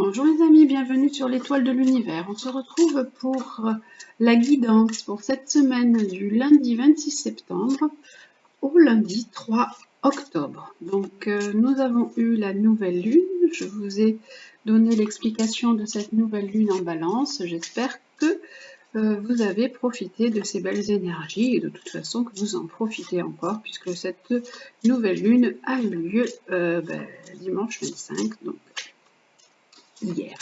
Bonjour les amis, bienvenue sur l'étoile de l'univers. On se retrouve pour la guidance pour cette semaine du lundi 26 septembre au lundi 3 octobre. Donc nous avons eu la nouvelle lune. Je vous ai donné l'explication de cette nouvelle lune en balance. J'espère que vous avez profité de ces belles énergies et de toute façon que vous en profitez encore puisque cette nouvelle lune a eu lieu dimanche 25, donc hier.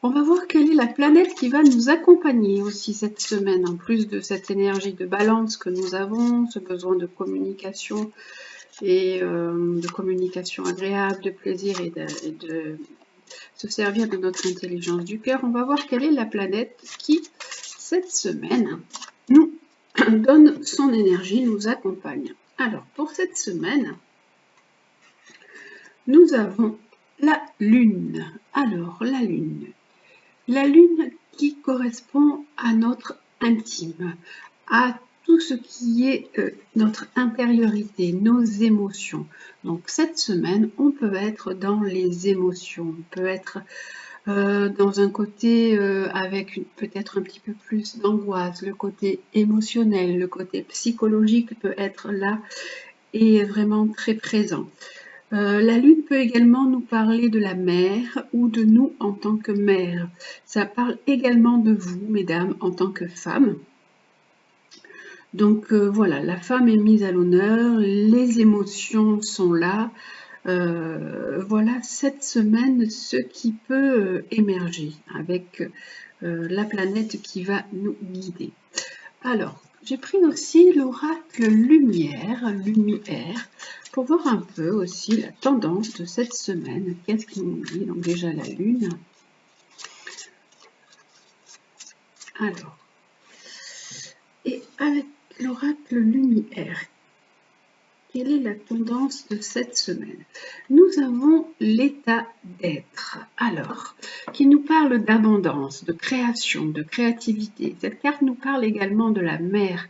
On va voir quelle est la planète qui va nous accompagner aussi cette semaine, en plus de cette énergie de balance que nous avons, ce besoin de communication et de communication agréable, de plaisir et de se servir de notre intelligence du cœur. On va voir quelle est la planète qui, cette semaine, nous donne son énergie, nous accompagne. Alors, pour cette semaine, nous avons la Lune. Alors, la Lune qui correspond à notre intime, à tout ce qui est notre intériorité, nos émotions. Donc cette semaine, on peut être dans les émotions, on peut être dans un côté avec peut-être un petit peu plus d'angoisse, le côté émotionnel, le côté psychologique peut être là et vraiment très présent. La lune peut également nous parler de la mère ou de nous en tant que mère. Ça parle également de vous, mesdames, en tant que femmes. Donc voilà, la femme est mise à l'honneur, les émotions sont là. Voilà cette semaine ce qui peut émerger avec la planète qui va nous guider. Alors, j'ai pris aussi l'oracle lumière, pour voir un peu aussi la tendance de cette semaine. Qu'est-ce qu'il nous dit? Donc déjà la lune. Alors, et avec l'oracle lumière, quelle est la tendance de cette semaine? Nous avons l'état d'être, alors, qui nous parle d'abondance, de création, de créativité. Cette carte nous parle également de la mer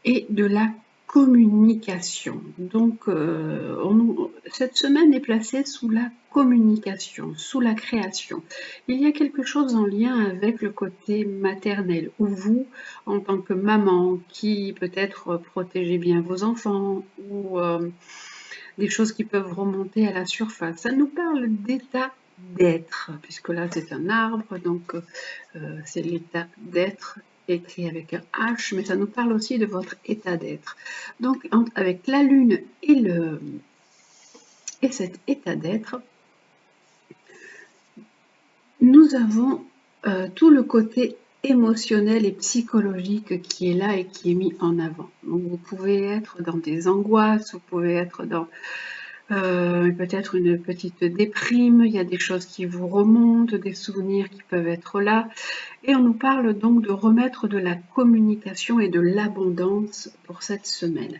et de la communication. Donc, cette semaine est placée sous la communication, sous la création. Il y a quelque chose en lien avec le côté maternel, où vous, en tant que maman, qui peut-être protégez bien vos enfants, ou des choses qui peuvent remonter à la surface. Ça nous parle d'état d'être, puisque là c'est un arbre, donc c'est l'état d'être écrit avec un H, mais ça nous parle aussi de votre état d'être. Donc avec la lune et cet état d'être, nous avons tout le côté émotionnel et psychologique qui est là et qui est mis en avant. Donc vous pouvez être dans des angoisses, vous pouvez être dans peut-être une petite déprime, il y a des choses qui vous remontent, des souvenirs qui peuvent être là. Et on nous parle donc de remettre de la communication et de l'abondance pour cette semaine.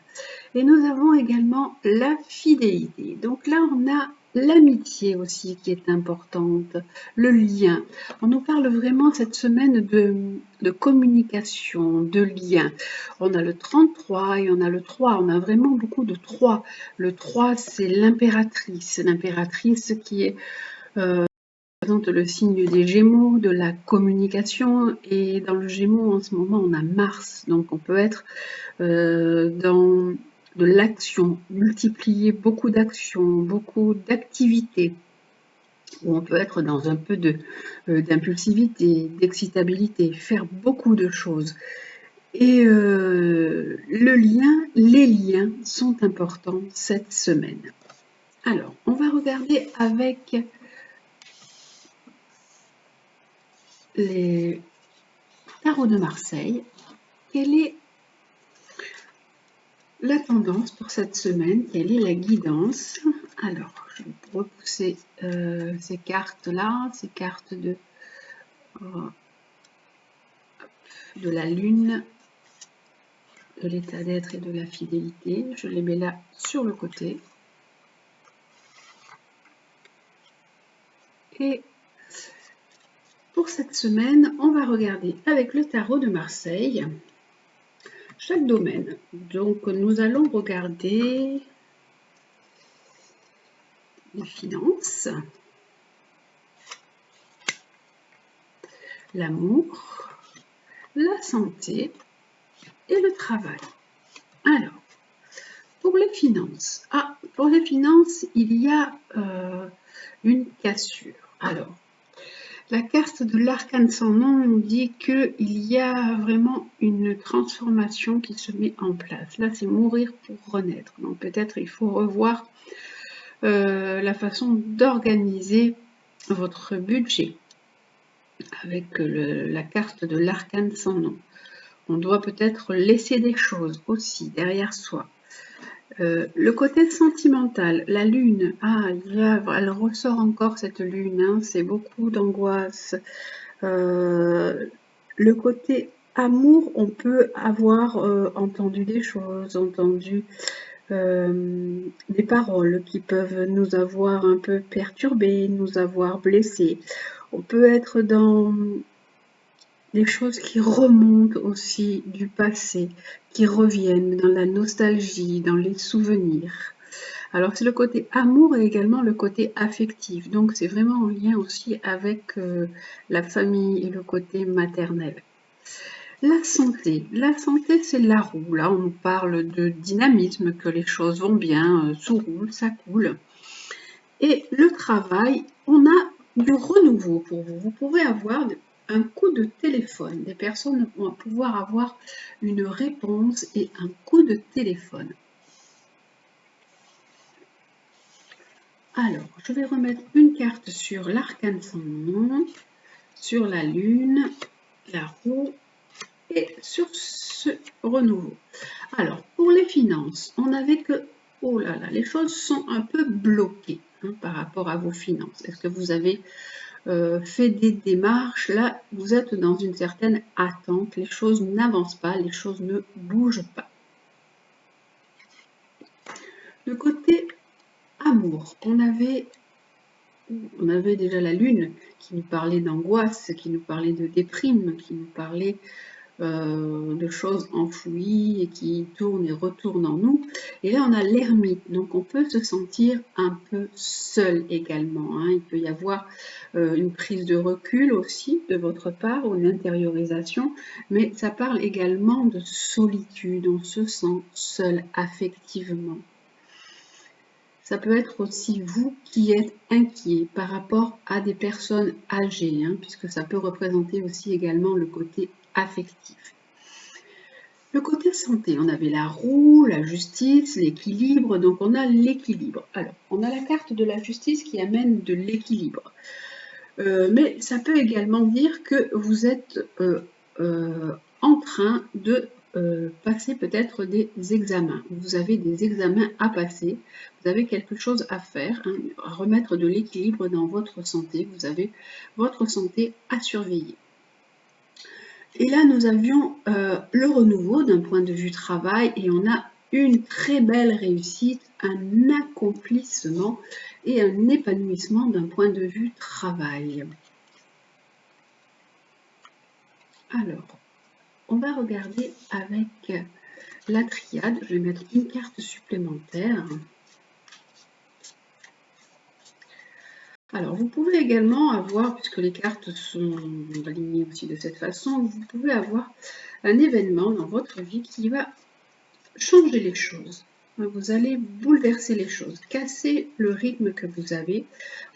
Et nous avons également la fidélité. Donc là, on a l'amitié aussi qui est importante, le lien. On nous parle vraiment cette semaine de communication, de lien. On a le 33 et on a le 3. On a vraiment beaucoup de 3. Le 3, c'est l'impératrice qui est présente le signe des Gémeaux, de la communication, et dans le Gémeaux en ce moment on a Mars, donc on peut être dans de l'action, multiplier beaucoup d'actions, beaucoup d'activités, ou on peut être dans un peu d'impulsivité, d'excitabilité, faire beaucoup de choses. Et les liens sont importants cette semaine. Alors, on va regarder avec les tarots de Marseille, quelle est la tendance pour cette semaine, quelle est la guidance? Alors, je vais repousser ces cartes-là, ces cartes de la lune, de l'état d'être et de la fidélité. Je les mets là sur le côté. Et pour cette semaine, on va regarder avec le tarot de Marseille chaque domaine. Donc, nous allons regarder les finances, l'amour, la santé et le travail. Alors, pour les finances. Pour les finances, il y a une cassure. Alors, la carte de l'arcane sans nom nous dit qu'il y a vraiment une transformation qui se met en place. Là, c'est mourir pour renaître. Donc peut-être il faut revoir la façon d'organiser votre budget avec la carte de l'arcane sans nom. On doit peut-être laisser des choses aussi derrière soi. Le côté sentimental, la lune, elle ressort encore cette lune, hein, c'est beaucoup d'angoisse. Le côté amour, on peut avoir entendu des choses, entendu des paroles qui peuvent nous avoir un peu perturbés, nous avoir blessés. On peut être dans des choses qui remontent aussi du passé, qui reviennent dans la nostalgie, dans les souvenirs. Alors c'est le côté amour et également le côté affectif. Donc c'est vraiment en lien aussi avec la famille et le côté maternel. La santé c'est la roue. Là on nous parle de dynamisme, que les choses vont bien, tout roule, ça coule. Et le travail, on a du renouveau pour vous. Vous pouvez avoir un coup de téléphone. Des personnes vont pouvoir avoir une réponse et un coup de téléphone. Alors, je vais remettre une carte sur l'arcane sans nom, sur la lune, la roue et sur ce renouveau. Alors, pour les finances, on avait que, oh là là, les choses sont un peu bloquées par rapport à vos finances. Est-ce que vous avez fait des démarches? Là, vous êtes dans une certaine attente, les choses n'avancent pas, les choses ne bougent pas. Le côté amour, on avait déjà la lune qui nous parlait d'angoisse, qui nous parlait de déprime, qui nous parlait de choses enfouies et qui tournent et retournent en nous. Et là, on a l'ermite, donc on peut se sentir un peu seul également. Hein. Il peut y avoir une prise de recul aussi de votre part, ou une intériorisation, mais ça parle également de solitude, on se sent seul affectivement. Ça peut être aussi vous qui êtes inquiet par rapport à des personnes âgées, hein, puisque ça peut représenter aussi également le côté affectif. Le côté santé, on avait la roue, la justice, l'équilibre, donc on a l'équilibre. Alors, on a la carte de la justice qui amène de l'équilibre. Mais ça peut également dire que vous êtes en train de passer peut-être des examens. Vous avez des examens à passer, vous avez quelque chose à faire, hein, à remettre de l'équilibre dans votre santé, vous avez votre santé à surveiller. Et là, nous avions le renouveau d'un point de vue travail et on a une très belle réussite, un accomplissement et un épanouissement d'un point de vue travail. Alors, on va regarder avec la triade. Je vais mettre une carte supplémentaire. Alors, vous pouvez également avoir, puisque les cartes sont alignées aussi de cette façon, vous pouvez avoir un événement dans votre vie qui va changer les choses. Vous allez bouleverser les choses, casser le rythme que vous avez.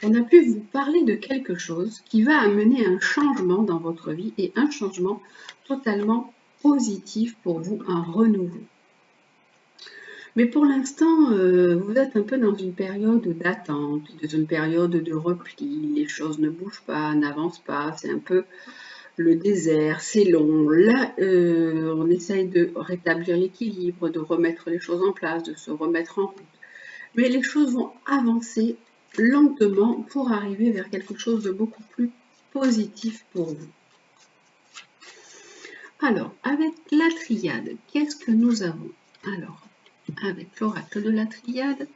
On a pu vous parler de quelque chose qui va amener un changement dans votre vie et un changement totalement positif pour vous, un renouveau. Mais pour l'instant, vous êtes un peu dans une période d'attente, dans une période de repli, les choses ne bougent pas, n'avancent pas, c'est un peu le désert, c'est long. Là, on essaye de rétablir l'équilibre, de remettre les choses en place, de se remettre en route. Mais les choses vont avancer lentement pour arriver vers quelque chose de beaucoup plus positif pour vous. Alors, avec la triade, qu'est-ce que nous avons? Alors, avec l'oracle de la triade,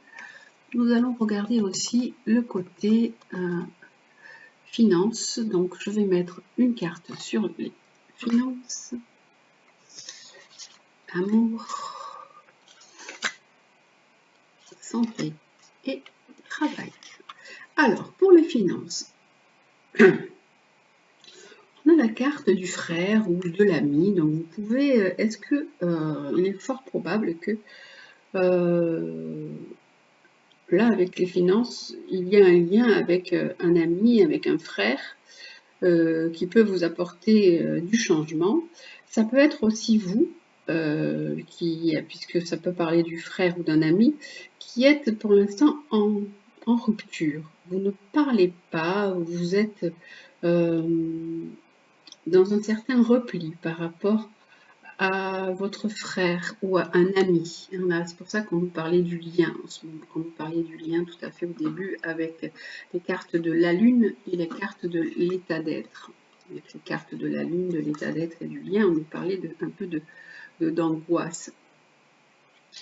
nous allons regarder aussi le côté finances. Donc, je vais mettre une carte sur les finances, amour, santé et travail. Alors, pour les finances, On a la carte du frère ou de l'ami, donc vous pouvez, est-ce que il est fort probable que là, avec les finances, il y a un lien avec un ami, avec un frère, qui peut vous apporter du changement. Ça peut être aussi vous, puisque ça peut parler du frère ou d'un ami, qui êtes pour l'instant en rupture. Vous ne parlez pas, vous êtes dans un certain repli par rapport à votre frère ou à un ami. C'est pour ça qu'on nous parlait du lien en ce moment, qu'on nous parlait du lien tout à fait au début avec les cartes de la lune et les cartes de l'état d'être. Avec les cartes de la lune, de l'état d'être et du lien, on nous parlait un peu d'angoisse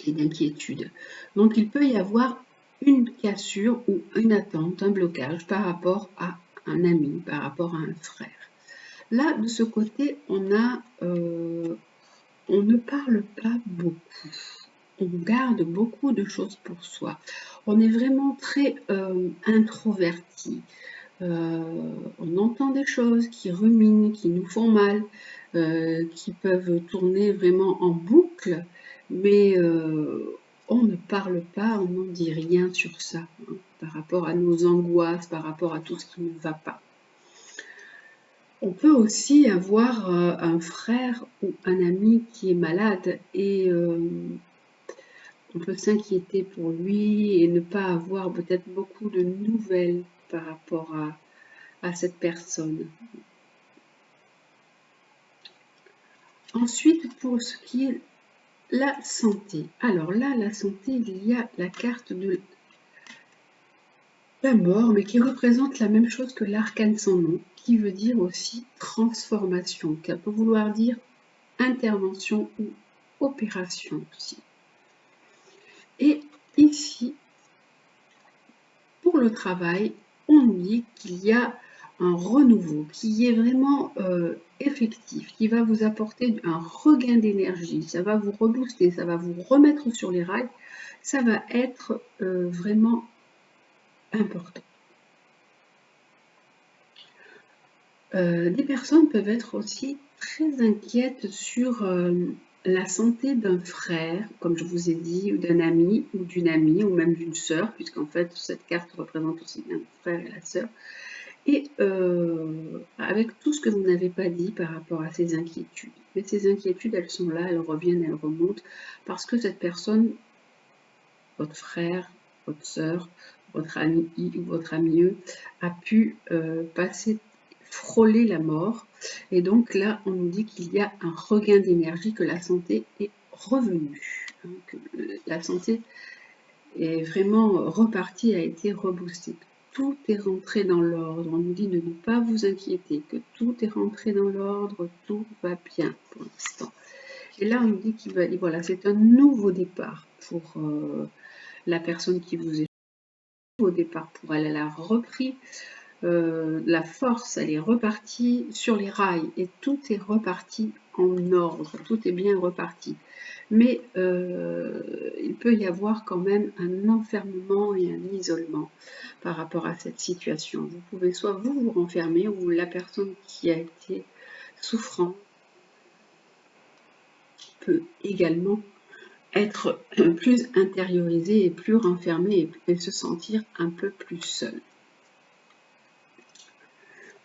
et d'inquiétude. Donc il peut y avoir une cassure ou une attente, un blocage par rapport à un ami, par rapport à un frère. Là, de ce côté, on ne parle pas beaucoup. On garde beaucoup de choses pour soi. On est vraiment très introverti. On entend des choses qui ruminent, qui nous font mal, qui peuvent tourner vraiment en boucle, mais on ne parle pas, on n'en dit rien sur ça, hein, par rapport à nos angoisses, par rapport à tout ce qui ne va pas. On peut aussi avoir un frère ou un ami qui est malade et on peut s'inquiéter pour lui et ne pas avoir peut-être beaucoup de nouvelles par rapport à cette personne. Ensuite, pour ce qui est la santé. Alors là, la santé, il y a la carte de la mort, mais qui représente la même chose que l'arcane sans nom, qui veut dire aussi transformation, qui peut vouloir dire intervention ou opération aussi. Et ici, pour le travail, on nous dit qu'il y a un renouveau qui est vraiment effectif, qui va vous apporter un regain d'énergie, ça va vous rebooster, ça va vous remettre sur les rails, ça va être vraiment important. Des personnes peuvent être aussi très inquiètes sur la santé d'un frère, comme je vous ai dit, ou d'un ami, ou d'une amie, ou même d'une sœur, puisqu'en fait cette carte représente aussi bien le frère et la sœur. Et avec tout ce que vous n'avez pas dit par rapport à ces inquiétudes. Mais ces inquiétudes, elles sont là, elles reviennent, elles remontent, parce que cette personne, votre frère, votre sœur, votre ami ou votre ami, a pu frôler la mort. Et donc là, on nous dit qu'il y a un regain d'énergie, que la santé est revenue, hein, que la santé est vraiment repartie, a été reboostée. Tout est rentré dans l'ordre. On nous dit de ne pas vous inquiéter, que tout est rentré dans l'ordre, tout va bien pour l'instant. Et là, on nous dit voilà, c'est un nouveau départ pour la personne qui vous est au départ pour elle a repris la force, elle est repartie sur les rails et tout est reparti en ordre, tout est bien reparti. Mais il peut y avoir quand même un enfermement et un isolement par rapport à cette situation. Vous pouvez soit vous renfermer ou la personne qui a été souffrant peut également être plus intériorisé et plus renfermé et se sentir un peu plus seul.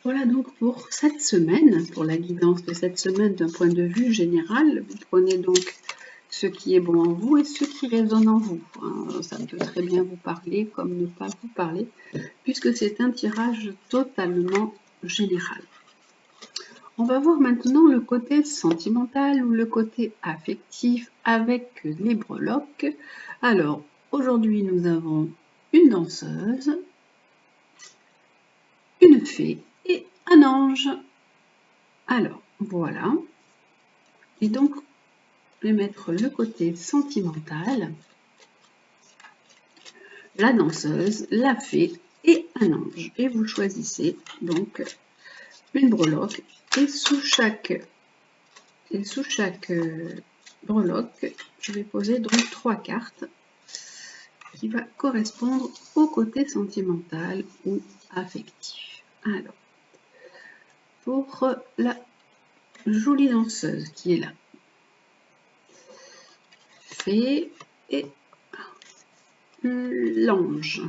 Voilà donc pour cette semaine, pour la guidance de cette semaine d'un point de vue général. Vous prenez donc ce qui est bon en vous et ce qui résonne en vous. Ça peut très bien vous parler comme ne pas vous parler, puisque c'est un tirage totalement général. On va voir maintenant le côté sentimental ou le côté affectif avec les breloques. Alors, aujourd'hui, nous avons une danseuse, une fée et un ange. Alors, voilà. Et donc, je vais mettre le côté sentimental, la danseuse, la fée et un ange. Et vous choisissez donc une breloque et sous chaque breloque, je vais poser donc 3 cartes qui va correspondre au côté sentimental ou affectif. Alors, pour la jolie danseuse qui est là. Fée et l'ange.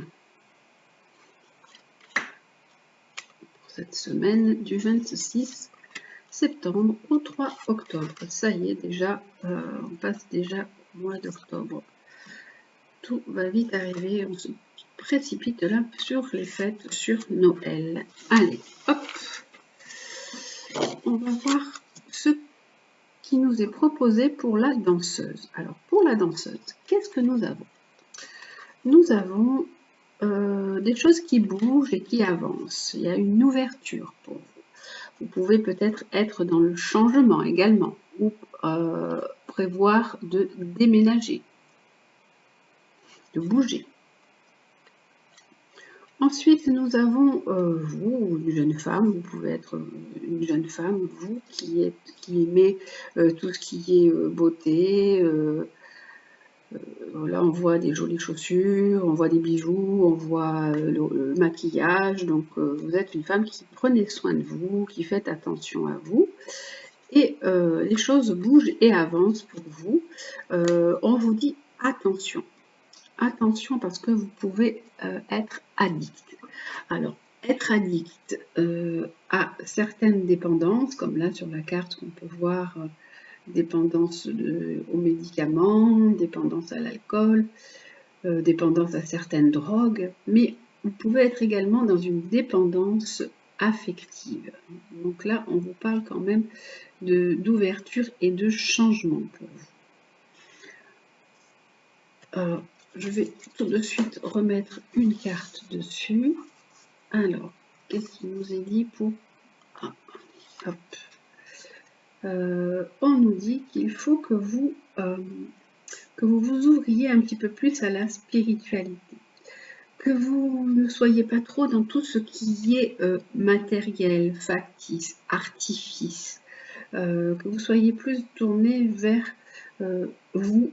Pour cette semaine du 26 septembre au 3 octobre. Ça y est, déjà, on passe déjà au mois d'octobre. Tout va vite arriver, on se précipite là sur les fêtes, sur Noël. Allez, hop, on va voir ce qui nous est proposé pour la danseuse. Alors, pour la danseuse, qu'est-ce que nous avons? Nous avons des choses qui bougent et qui avancent. Il y a une ouverture pour vous. Vous pouvez peut-être être dans le changement également, ou prévoir de déménager, de bouger. Ensuite, nous avons vous, une jeune femme, vous pouvez être une jeune femme, vous qui aimez tout ce qui est beauté. Là, on voit des jolies chaussures, on voit des bijoux, on voit le maquillage. Donc, vous êtes une femme qui prenez soin de vous, qui fait attention à vous. Et les choses bougent et avancent pour vous. On vous dit attention. Attention parce que vous pouvez être addict. Alors, être addict à certaines dépendances, comme là sur la carte on peut voir dépendance aux médicaments, dépendance à l'alcool, dépendance à certaines drogues, mais vous pouvez être également dans une dépendance affective. Donc là, on vous parle quand même d'ouverture et de changement pour vous. Je vais tout de suite remettre une carte dessus. Alors, qu'est-ce qu'il nous est dit pour... Ah, hop. On nous dit qu'il faut que vous vous ouvriez un petit peu plus à la spiritualité, que vous ne soyez pas trop dans tout ce qui est matériel, factice, artifice, que vous soyez plus tourné vers vous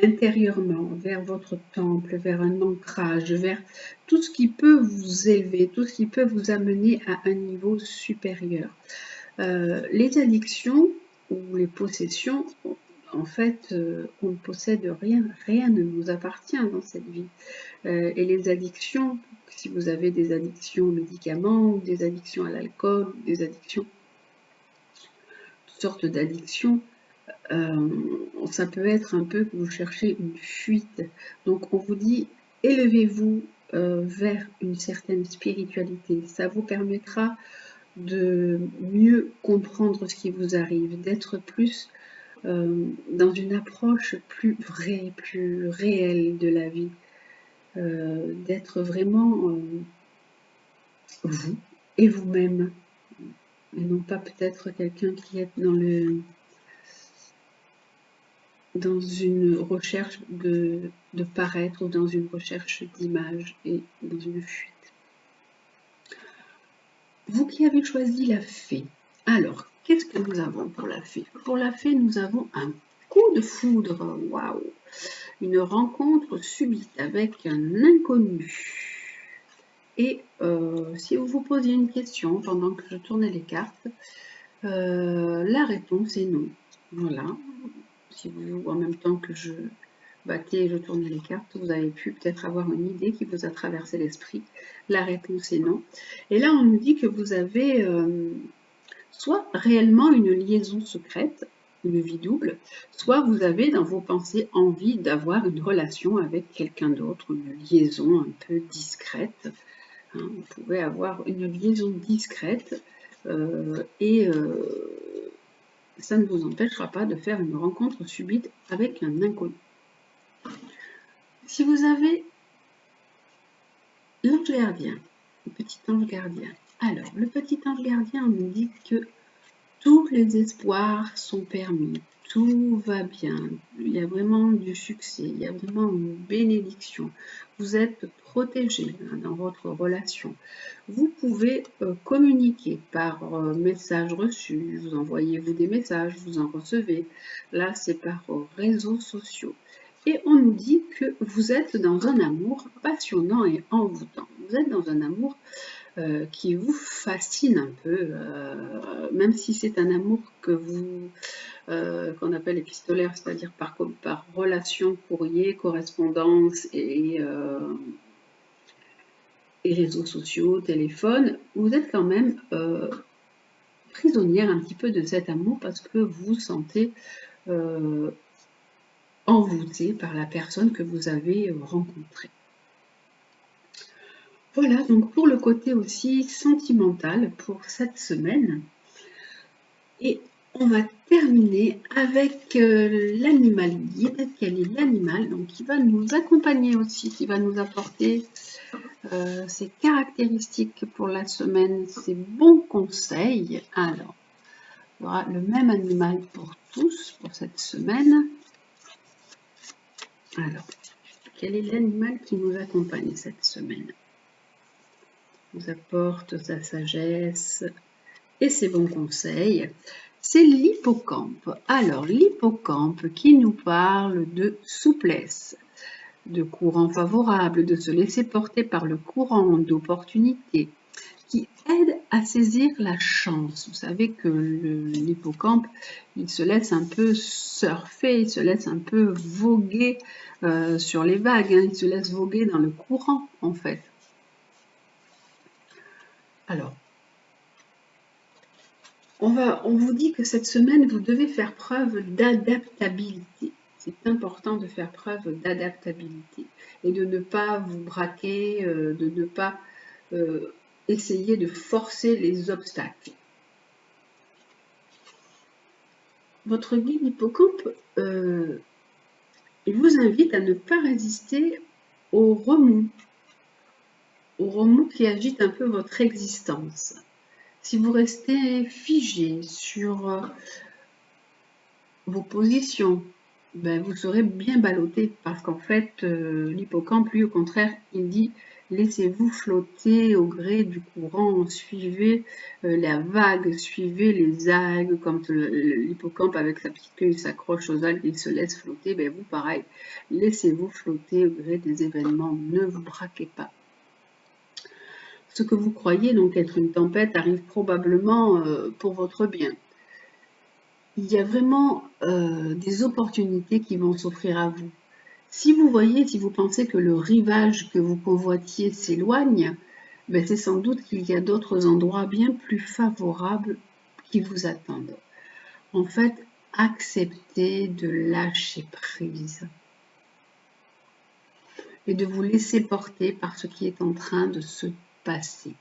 intérieurement, vers votre temple, vers un ancrage, vers tout ce qui peut vous élever, tout ce qui peut vous amener à un niveau supérieur. Les addictions ou les possessions, en fait, on ne possède rien, rien ne nous appartient dans cette vie. Et les addictions, si vous avez des addictions aux médicaments, ou des addictions à l'alcool, des addictions, toutes sortes d'addictions, ça peut être un peu que vous cherchez une fuite. Donc on vous dit, élevez-vous vers une certaine spiritualité. Ça vous permettra de mieux comprendre ce qui vous arrive, d'être plus dans une approche plus vraie, plus réelle de la vie, d'être vraiment vous et vous-même, et non pas peut-être quelqu'un qui est dans une recherche de paraître ou dans une recherche d'image et dans une fuite. Vous qui avez choisi la fée, alors, qu'est-ce que nous avons pour la fée? Pour la fée, nous avons un coup de foudre, waouh! Une rencontre subite avec un inconnu. Et si vous vous posiez une question pendant que je tournais les cartes, la réponse est non. Voilà. Si vous, en même temps que je battais et je tournais les cartes, vous avez pu peut-être avoir une idée qui vous a traversé l'esprit. La réponse est non. Et là, on nous dit que vous avez soit réellement une liaison secrète, une vie double, soit vous avez dans vos pensées envie d'avoir une relation avec quelqu'un d'autre, une liaison un peu discrète. Hein, vous pouvez avoir une liaison discrète et ça ne vous empêchera pas de faire une rencontre subite avec un inconnu. Si vous avez l'ange gardien, le petit ange gardien, alors le petit ange gardien nous dit que tous les espoirs sont permis, tout va bien, il y a vraiment du succès, il y a vraiment une bénédiction. Vous êtes protégé dans votre relation. Vous pouvez communiquer par message reçu, vous envoyez-vous des messages, vous en recevez. Là, c'est par réseaux sociaux. Et on nous dit que vous êtes dans un amour passionnant et envoûtant. Vous êtes dans un amour qui vous fascine un peu, même si c'est un amour que qu'on appelle épistolaire, c'est-à-dire par relation, courrier, correspondance et réseaux sociaux, téléphone, vous êtes quand même prisonnière un petit peu de cet amour parce que vous vous sentez envoûtée par la personne que vous avez rencontrée. Voilà, donc pour le côté aussi sentimental pour cette semaine. Et on va terminer avec l'animal guide. Quel est l'animal donc qui va nous accompagner aussi, qui va nous apporter ses caractéristiques pour la semaine, ses bons conseils. Alors, il y aura le même animal pour tous pour cette semaine. Alors, quel est l'animal qui nous accompagne cette semaine? Nous apporte sa sagesse et ses bons conseils. C'est l'hippocampe. Alors, l'hippocampe qui nous parle de souplesse, de courant favorable, de se laisser porter par le courant d'opportunités, qui aide à saisir la chance. Vous savez que l'hippocampe, il se laisse un peu surfer, il se laisse un peu voguer sur les vagues, hein, il se laisse voguer dans le courant en fait. Alors, on vous dit que cette semaine, vous devez faire preuve d'adaptabilité. C'est important de faire preuve d'adaptabilité et de ne pas vous braquer, de ne pas essayer de forcer les obstacles. Votre guide hippocampe, il vous invite à ne pas résister au remous qui agite un peu votre existence. Si vous restez figé sur vos positions, ben vous serez bien ballotté parce qu'en fait, l'hippocampe, lui, au contraire, il dit laissez-vous flotter au gré du courant, suivez la vague, suivez les algues, comme l'hippocampe avec sa petite queue, il s'accroche aux algues, il se laisse flotter, ben vous pareil, laissez-vous flotter au gré des événements, ne vous braquez pas. Ce que vous croyez donc être une tempête arrive probablement pour votre bien. Il y a vraiment des opportunités qui vont s'offrir à vous. Si vous pensez que le rivage que vous convoitiez s'éloigne, ben c'est sans doute qu'il y a d'autres endroits bien plus favorables qui vous attendent. En fait, acceptez de lâcher prise et de vous laisser porter par ce qui est en train de se passer.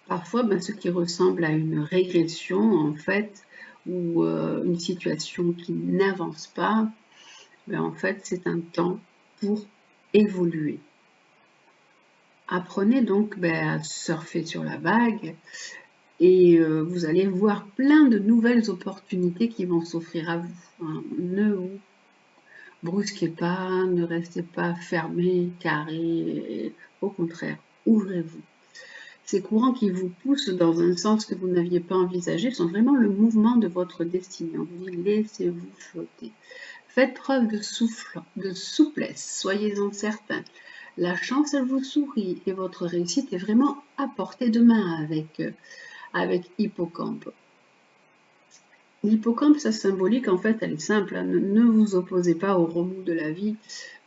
Parfois, ben, ce qui ressemble à une régression, en fait, ou une situation qui n'avance pas, ben, en fait, c'est un temps pour évoluer. Apprenez donc ben, à surfer sur la vague et vous allez voir plein de nouvelles opportunités qui vont s'offrir à vous. Hein. Ne vous brusquez pas, ne restez pas fermé, carré, au contraire, ouvrez-vous. Ces courants qui vous poussent dans un sens que vous n'aviez pas envisagé sont vraiment le mouvement de votre destinée. On vous dit laissez-vous flotter. Faites preuve de souplesse, soyez-en certains. La chance, elle vous sourit et votre réussite est vraiment à portée de main avec hippocampe. L'hippocampe, sa symbolique, en fait, elle est simple. Hein. Ne vous opposez pas au remous de la vie,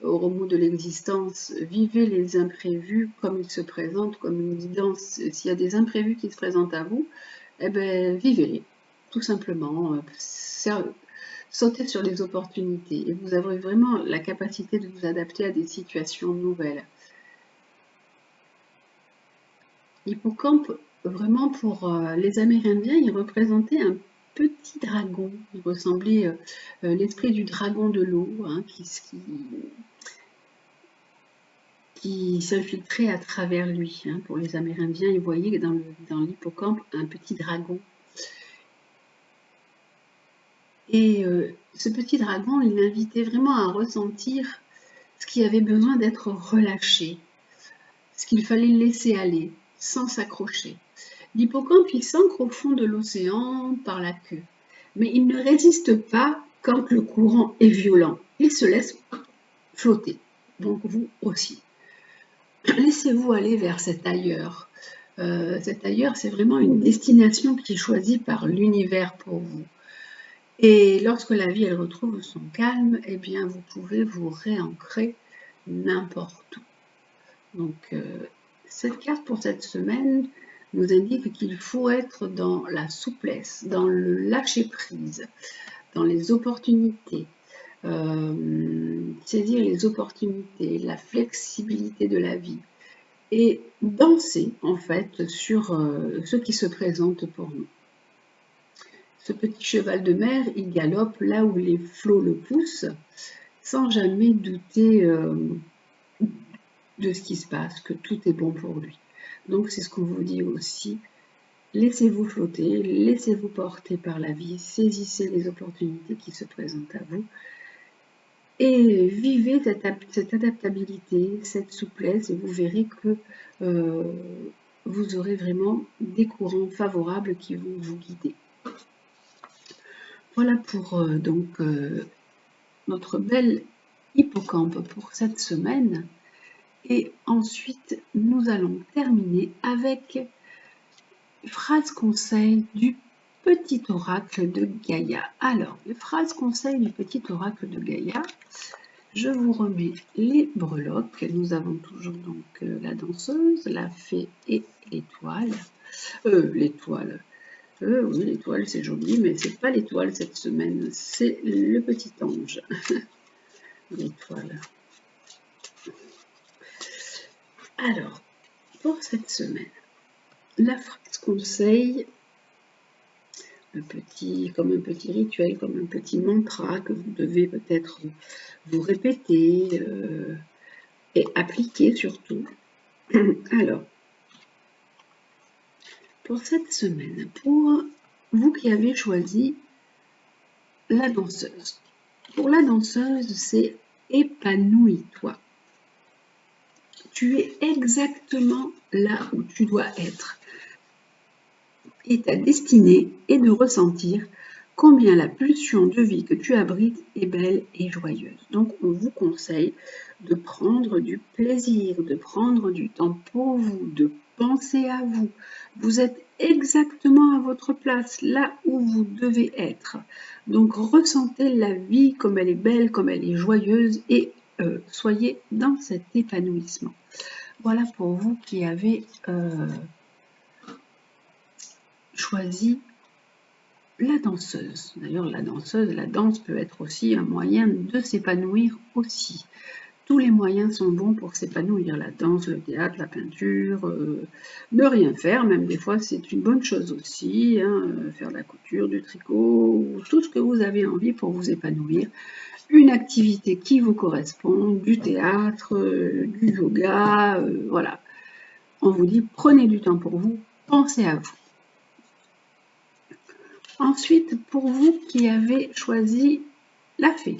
au remous de l'existence. Vivez les imprévus comme ils se présentent, comme une guidance. S'il y a des imprévus qui se présentent à vous, eh ben, vivez-les, tout simplement. Sautez sur les opportunités et vous aurez vraiment la capacité de vous adapter à des situations nouvelles. L'hippocampe, vraiment pour les Amérindiens, il représentait un petit dragon. Il ressemblait l'esprit du dragon de l'eau hein, qui s'infiltrait à travers lui. Hein. Pour les Amérindiens, ils voyaient dans l'hippocampe un petit dragon. Et ce petit dragon, il l'invitait vraiment à ressentir ce qui avait besoin d'être relâché, ce qu'il fallait laisser aller, sans s'accrocher. L'hippocampe, il s'ancre au fond de l'océan par la queue, mais il ne résiste pas quand le courant est violent. Il se laisse flotter, donc vous aussi. laissez-vous aller vers cet ailleurs. Cet ailleurs, c'est vraiment une destination qui est choisie par l'univers pour vous. Et lorsque la vie, elle retrouve son calme, eh bien, vous pouvez vous réancrer n'importe où. Donc, cette carte pour cette semaine nous indique qu'il faut être dans la souplesse, dans le lâcher-prise, dans les opportunités, saisir les opportunités, la flexibilité de la vie et danser en fait sur ce qui se présente pour nous. Ce petit cheval de mer, il galope là où les flots le poussent, sans jamais douter de ce qui se passe, que tout est bon pour lui. Donc c'est ce qu'on vous dit aussi, laissez-vous flotter, laissez-vous porter par la vie, saisissez les opportunités qui se présentent à vous et vivez cette adaptabilité, cette souplesse et vous verrez que vous aurez vraiment des courants favorables qui vont vous guider. Voilà pour notre belle hippocampe pour cette semaine. Et ensuite, nous allons terminer avec les phrases conseils du petit oracle de Gaïa. Alors, les phrases conseils du petit oracle de Gaïa, je vous remets les breloques. Nous avons toujours donc la danseuse, la fée et l'étoile. L'étoile. Oui, l'étoile, c'est joli, mais c'est pas l'étoile cette semaine, c'est le petit ange. L'étoile. Alors, pour cette semaine, la phrase conseil, comme un petit rituel, comme un petit mantra que vous devez peut-être vous répéter et appliquer surtout. Alors, pour cette semaine, pour vous qui avez choisi la danseuse, pour la danseuse, c'est épanouis-toi. Tu es exactement là où tu dois être. Et ta destinée est de ressentir combien la pulsion de vie que tu abrites est belle et joyeuse. Donc on vous conseille de prendre du plaisir, de prendre du temps pour vous, de penser à vous. Vous êtes exactement à votre place, là où vous devez être. Donc ressentez la vie comme elle est belle, comme elle est joyeuse et soyez dans cet épanouissement. Voilà pour vous qui avez choisi la danseuse. D'ailleurs, la danse peut être aussi un moyen de s'épanouir aussi. Tous les moyens sont bons pour s'épanouir. La danse, le théâtre, la peinture, ne rien faire, même des fois c'est une bonne chose aussi. Faire de la couture, du tricot, tout ce que vous avez envie pour vous épanouir. Une activité qui vous correspond, du théâtre, du yoga, voilà. On vous dit, prenez du temps pour vous, pensez à vous. Ensuite, pour vous qui avez choisi la fée.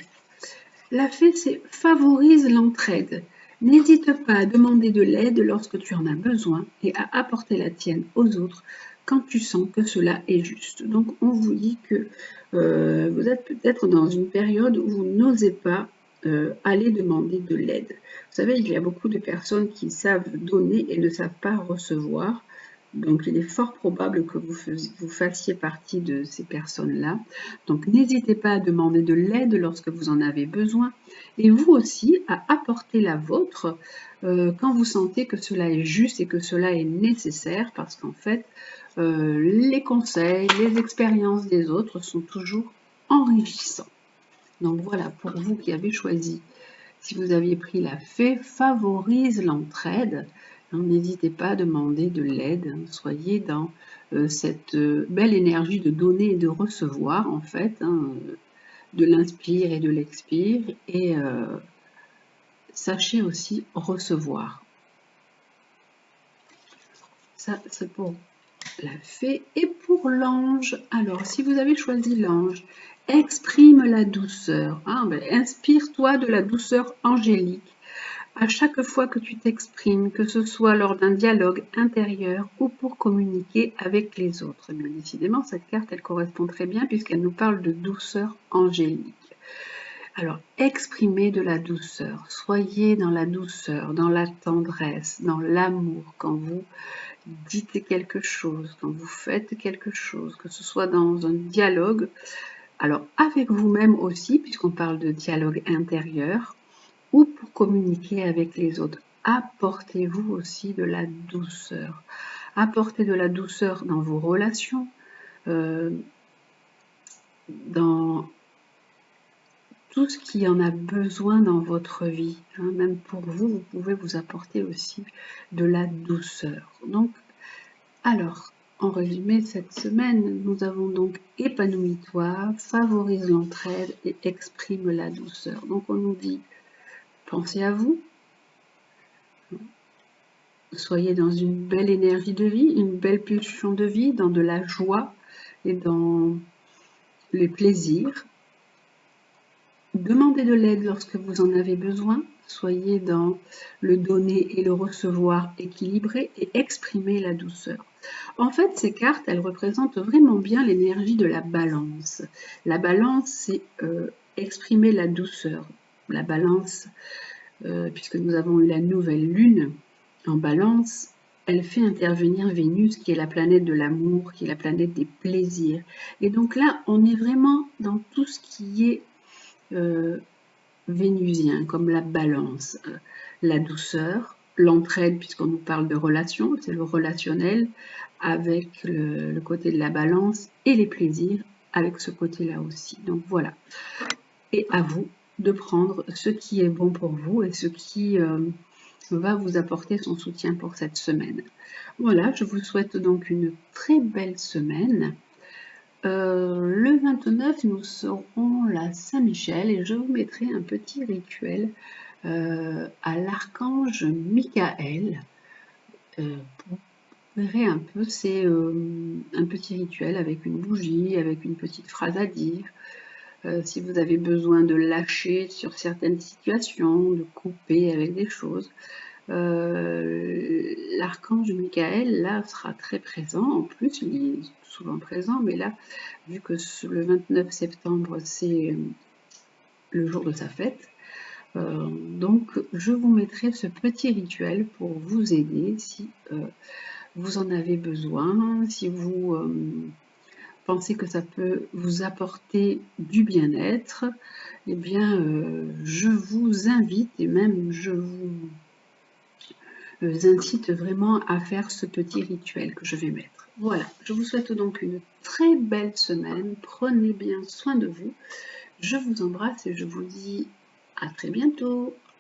La fée, c'est favorise l'entraide. N'hésite pas à demander de l'aide lorsque tu en as besoin et à apporter la tienne aux autres quand tu sens que cela est juste. Donc, on vous dit que vous êtes peut-être dans une période où vous n'osez pas aller demander de l'aide. Vous savez, il y a beaucoup de personnes qui savent donner et ne savent pas recevoir. Donc, il est fort probable que vous fassiez partie de ces personnes-là. Donc, n'hésitez pas à demander de l'aide lorsque vous en avez besoin. Et vous aussi, à apporter la vôtre quand vous sentez que cela est juste et que cela est nécessaire. Parce qu'en fait, les conseils, les expériences des autres sont toujours enrichissants. Donc, voilà, pour vous qui avez choisi, si vous aviez pris la fée, favorise l'entraide. N'hésitez pas à demander de l'aide, soyez dans cette belle énergie de donner et de recevoir en fait, de l'inspire et de l'expire, et sachez aussi recevoir. Ça c'est pour la fée. Et pour l'ange, alors si vous avez choisi l'ange, exprime la douceur, inspire-toi de la douceur angélique. À chaque fois que tu t'exprimes, que ce soit lors d'un dialogue intérieur ou pour communiquer avec les autres. Bien décidément, cette carte, elle correspond très bien puisqu'elle nous parle de douceur angélique. Alors, exprimez de la douceur, soyez dans la douceur, dans la tendresse, dans l'amour quand vous dites quelque chose, quand vous faites quelque chose, que ce soit dans un dialogue, alors avec vous-même aussi, puisqu'on parle de dialogue intérieur, ou pour communiquer avec les autres. Apportez-vous aussi de la douceur. Apportez de la douceur dans vos relations, dans tout ce qui en a besoin dans votre vie. Hein. Même pour vous, vous pouvez vous apporter aussi de la douceur. Donc, alors, en résumé, cette semaine, nous avons donc épanouis-toi, favorise l'entraide et exprime la douceur. Donc, on nous dit, pensez à vous, soyez dans une belle énergie de vie, une belle pulsion de vie, dans de la joie et dans les plaisirs. Demandez de l'aide lorsque vous en avez besoin, soyez dans le donner et le recevoir équilibré et exprimez la douceur. En fait, ces cartes, elles représentent vraiment bien l'énergie de la balance. La balance, c'est exprimer la douceur. La balance, puisque nous avons eu la nouvelle lune en balance, elle fait intervenir Vénus, qui est la planète de l'amour, qui est la planète des plaisirs. Et donc là, on est vraiment dans tout ce qui est vénusien, comme la balance, la douceur, l'entraide, puisqu'on nous parle de relation, c'est le relationnel, avec le côté de la balance, et les plaisirs, avec ce côté-là aussi. Donc voilà. Et à vous de prendre ce qui est bon pour vous et ce qui va vous apporter son soutien pour cette semaine. Voilà, je vous souhaite donc une très belle semaine. Le 29, nous serons la Saint-Michel et je vous mettrai un petit rituel à l'archange Michael. Vous verrez un peu, c'est un petit rituel avec une bougie, avec une petite phrase à dire. Si vous avez besoin de lâcher sur certaines situations, de couper avec des choses, l'archange Michael, là, sera très présent. En plus, il est souvent présent, mais là, vu que le 29 septembre, c'est le jour de sa fête, donc je vous mettrai ce petit rituel pour vous aider si vous en avez besoin, si vous pensez que ça peut vous apporter du bien-être, eh bien, je vous invite et même je vous incite vraiment à faire ce petit rituel que je vais mettre. Voilà, je vous souhaite donc une très belle semaine. Prenez bien soin de vous. Je vous embrasse et je vous dis à très bientôt.